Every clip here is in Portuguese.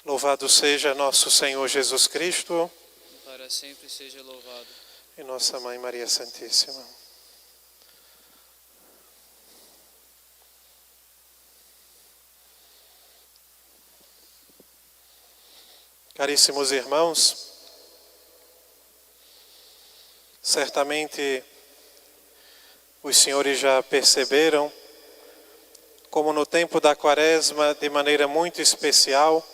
Louvado seja nosso Senhor Jesus Cristo. Para sempre seja louvado. E nossa Mãe Maria Santíssima. Caríssimos irmãos, certamente os senhores já perceberam como no tempo da Quaresma, de maneira muito especial,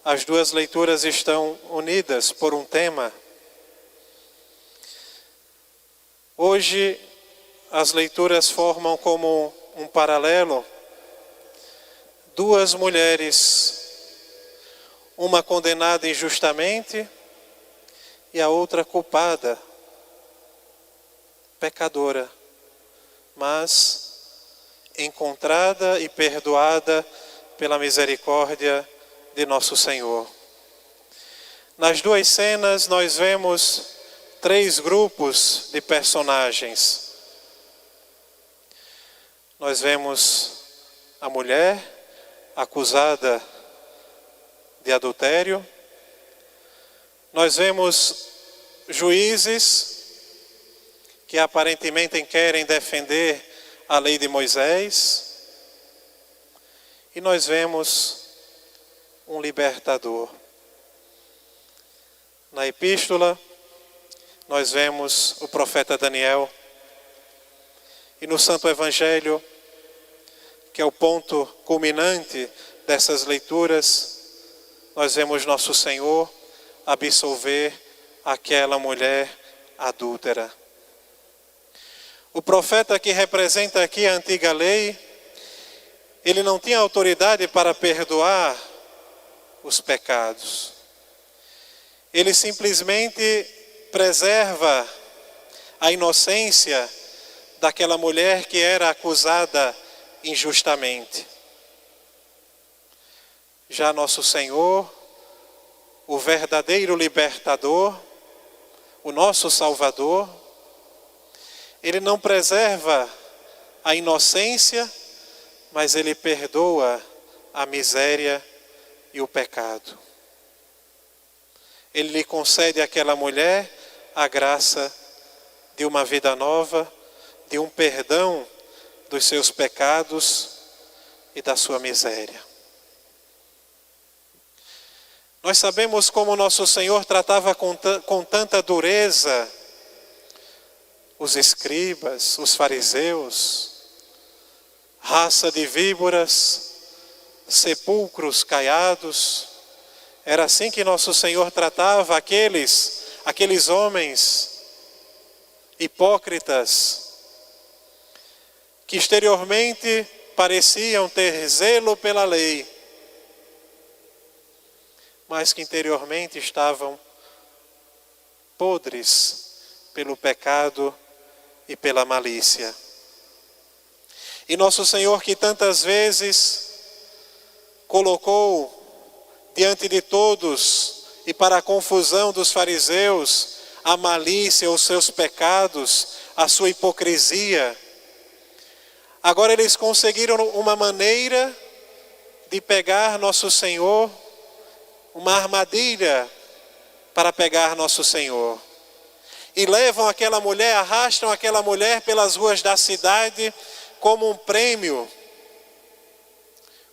as duas leituras estão unidas por um tema. Hoje, as leituras formam como um paralelo duas mulheres, uma condenada injustamente e a outra culpada, pecadora, mas encontrada e perdoada pela misericórdia de nosso Senhor. Nas duas cenas nós vemos três grupos de personagens. Nós vemos a mulher acusada de adultério. Nós vemos juízes que aparentemente querem defender a lei de Moisés. E nós vemos um libertador. Na epístola, nós vemos o profeta Daniel. E no Santo Evangelho, que é o ponto culminante dessas leituras, nós vemos nosso Senhor absolver aquela mulher adúltera. O profeta que representa aqui a antiga lei, ele não tinha autoridade para perdoar os pecados. Ele simplesmente preserva a inocência daquela mulher que era acusada injustamente. Já nosso Senhor, o verdadeiro libertador, o nosso Salvador, ele não preserva a inocência, mas ele perdoa a miséria e o pecado. Ele lhe concede àquela mulher a graça de uma vida nova, de um perdão dos seus pecados e da sua miséria. Nós sabemos como nosso Senhor tratava com tanta dureza os escribas, os fariseus, raça de víboras, sepulcros caiados. Era assim que nosso Senhor tratava aqueles homens hipócritas, que exteriormente pareciam ter zelo pela lei, mas que interiormente estavam podres pelo pecado e pela malícia. E nosso Senhor, que tantas vezes colocou diante de todos e para a confusão dos fariseus a malícia, os seus pecados, a sua hipocrisia, agora eles conseguiram uma maneira de pegar nosso Senhor, uma armadilha para pegar nosso Senhor. E levam aquela mulher, arrastam aquela mulher pelas ruas da cidade como um prêmio,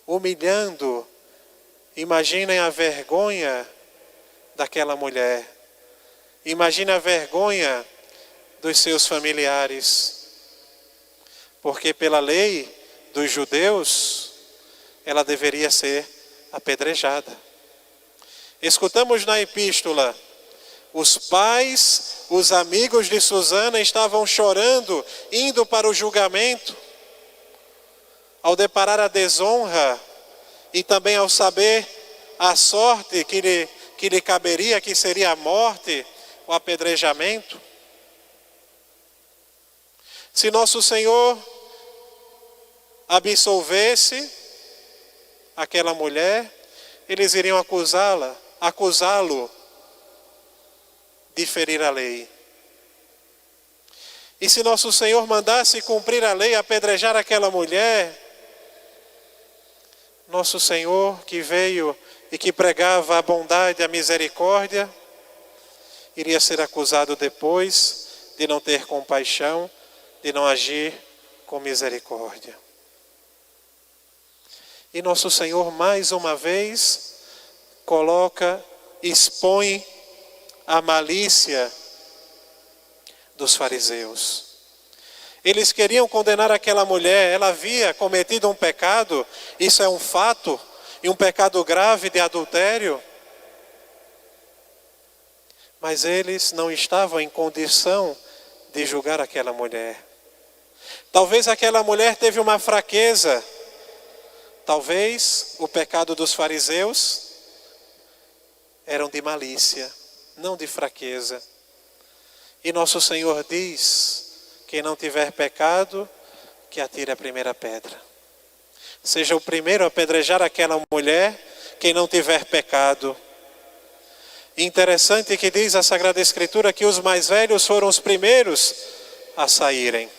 humilhando. Imaginem a vergonha daquela mulher. Imaginem a vergonha dos seus familiares. Porque pela lei dos judeus, ela deveria ser apedrejada. Escutamos na epístola, os pais, os amigos de Susana estavam chorando, indo para o julgamento. Ao deparar a desonra e também ao saber a sorte que lhe caberia, que seria a morte, o apedrejamento. Se nosso Senhor absolvesse aquela mulher, eles iriam acusá-lo de ferir a lei. E se nosso Senhor mandasse cumprir a lei, apedrejar aquela mulher, nosso Senhor que veio e que pregava a bondade e a misericórdia, iria ser acusado depois de não ter compaixão, de não agir com misericórdia. E nosso Senhor, mais uma vez, expõe a malícia dos fariseus. Eles queriam condenar aquela mulher, ela havia cometido um pecado, isso é um fato, e um pecado grave de adultério. Mas eles não estavam em condição de julgar aquela mulher. Talvez aquela mulher teve uma fraqueza. Talvez o pecado dos fariseus eram de malícia, não de fraqueza. E nosso Senhor diz: quem não tiver pecado, que atire a primeira pedra. Seja o primeiro a apedrejar aquela mulher, quem não tiver pecado. Interessante que diz a Sagrada Escritura que os mais velhos foram os primeiros a saírem.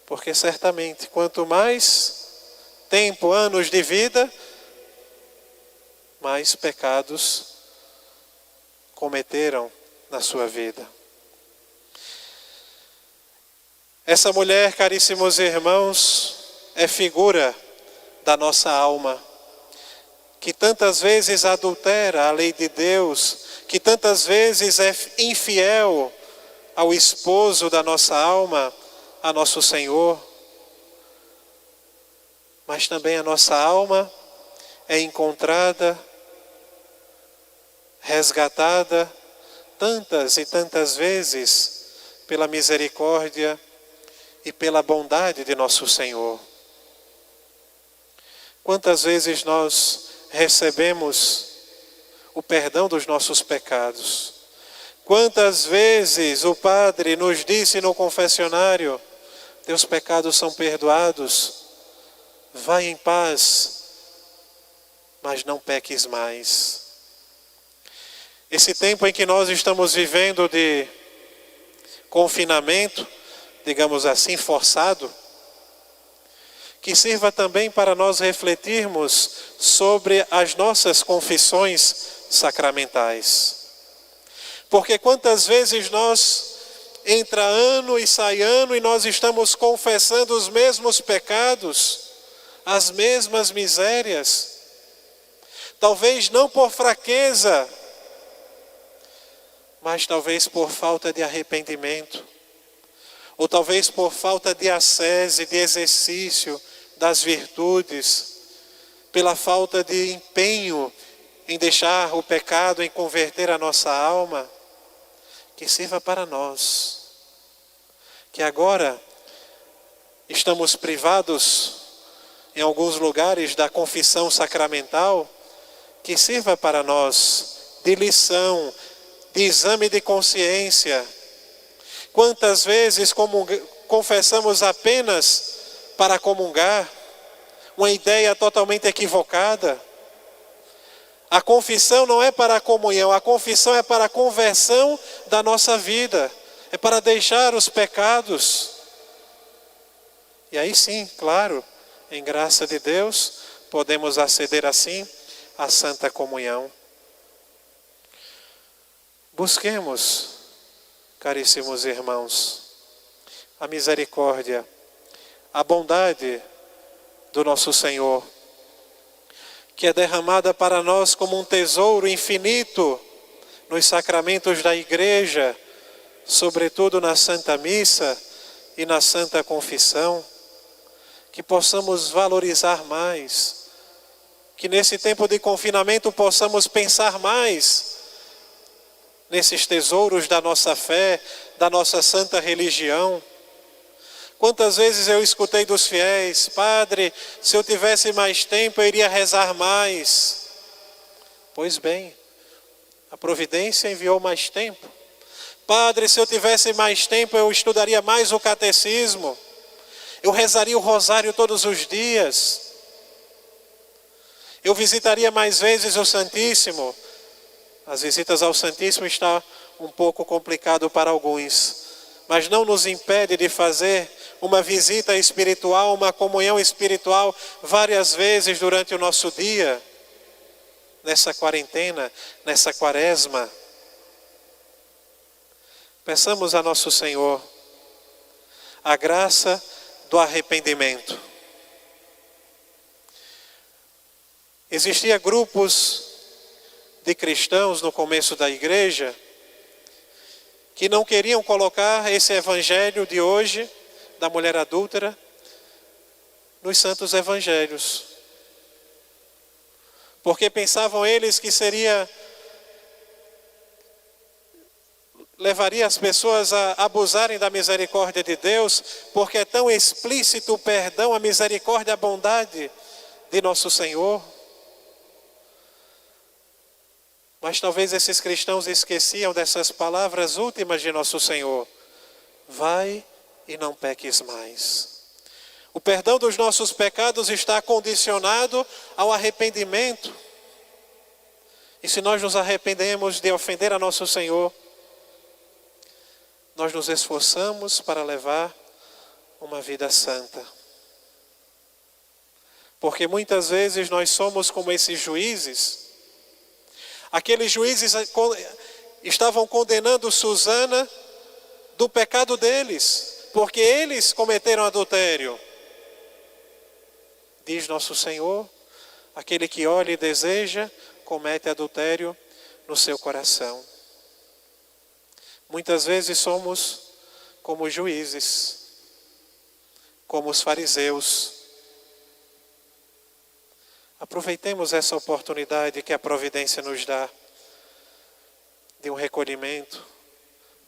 Porque certamente, quanto mais tempo, anos de vida, mais pecados cometeram na sua vida. Essa mulher, caríssimos irmãos, é figura da nossa alma, que tantas vezes adultera a lei de Deus, que tantas vezes é infiel ao esposo da nossa alma, a nosso Senhor. Mas também a nossa alma é encontrada, resgatada, tantas e tantas vezes pela misericórdia e pela bondade de nosso Senhor. Quantas vezes nós recebemos o perdão dos nossos pecados? Quantas vezes o Padre nos disse no confessionário: teus pecados são perdoados, vai em paz, mas não peques mais. Esse tempo em que nós estamos vivendo de confinamento, digamos assim, forçado, que sirva também para nós refletirmos sobre as nossas confissões sacramentais. Porque quantas vezes entra ano e sai ano e nós estamos confessando os mesmos pecados, as mesmas misérias. Talvez não por fraqueza, mas talvez por falta de arrependimento. Ou talvez por falta de ascese, de exercício das virtudes, pela falta de empenho em deixar o pecado, em converter a nossa alma, que sirva para nós. Que agora estamos privados em alguns lugares da confissão sacramental, que sirva para nós de lição, de exame de consciência. Quantas vezes confessamos apenas para comungar, uma ideia totalmente equivocada. A confissão não é para a comunhão, a confissão é para a conversão da nossa vida, é para deixar os pecados. E aí sim, claro, em graça de Deus, podemos aceder assim à Santa Comunhão. Busquemos, caríssimos irmãos, a misericórdia, a bondade do nosso Senhor, que é derramada para nós como um tesouro infinito nos sacramentos da Igreja, sobretudo na Santa Missa e na Santa Confissão, que possamos valorizar mais, que nesse tempo de confinamento possamos pensar mais nesses tesouros da nossa fé, da nossa santa religião. Quantas vezes eu escutei dos fiéis: Padre, se eu tivesse mais tempo eu iria rezar mais. Pois bem, a providência enviou mais tempo. Padre, se eu tivesse mais tempo eu estudaria mais o catecismo, eu rezaria o rosário todos os dias, eu visitaria mais vezes o Santíssimo. As visitas ao Santíssimo está um pouco complicado para alguns, mas não nos impede de fazer uma visita espiritual, uma comunhão espiritual várias vezes durante o nosso dia. nessa quarentena, nessa quaresma. Peçamos a nosso Senhor a graça do arrependimento. Existiam grupos de cristãos no começo da igreja que não queriam colocar esse evangelho de hoje, da mulher adúltera, nos santos evangelhos. Porque pensavam eles que levaria as pessoas a abusarem da misericórdia de Deus, porque é tão explícito o perdão, a misericórdia, a bondade de nosso Senhor. Mas talvez esses cristãos esqueciam dessas palavras últimas de nosso Senhor: vai e não peques mais. O perdão dos nossos pecados está condicionado ao arrependimento. E se nós nos arrependemos de ofender a nosso Senhor, nós nos esforçamos para levar uma vida santa. Porque muitas vezes nós somos como esses juízes. Aqueles juízes estavam condenando Susana do pecado deles, porque eles cometeram adultério. Diz nosso Senhor: aquele que olha e deseja, comete adultério no seu coração. Muitas vezes somos como os juízes, como os fariseus. Aproveitemos essa oportunidade que a providência nos dá, de um recolhimento,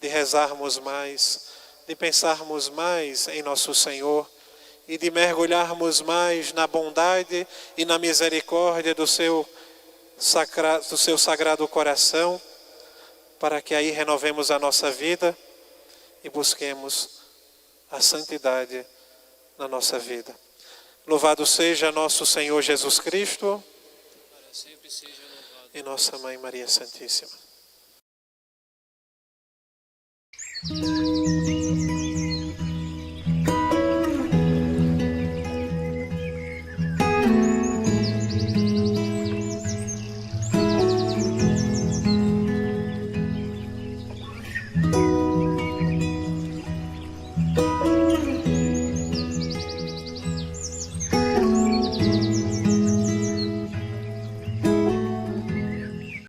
de rezarmos mais, de pensarmos mais em nosso Senhor e de mergulharmos mais na bondade e na misericórdia do seu sagrado coração, para que aí renovemos a nossa vida e busquemos a santidade na nossa vida. Louvado seja nosso Senhor Jesus Cristo, Para sempre seja louvado. e nossa Mãe Maria Santíssima.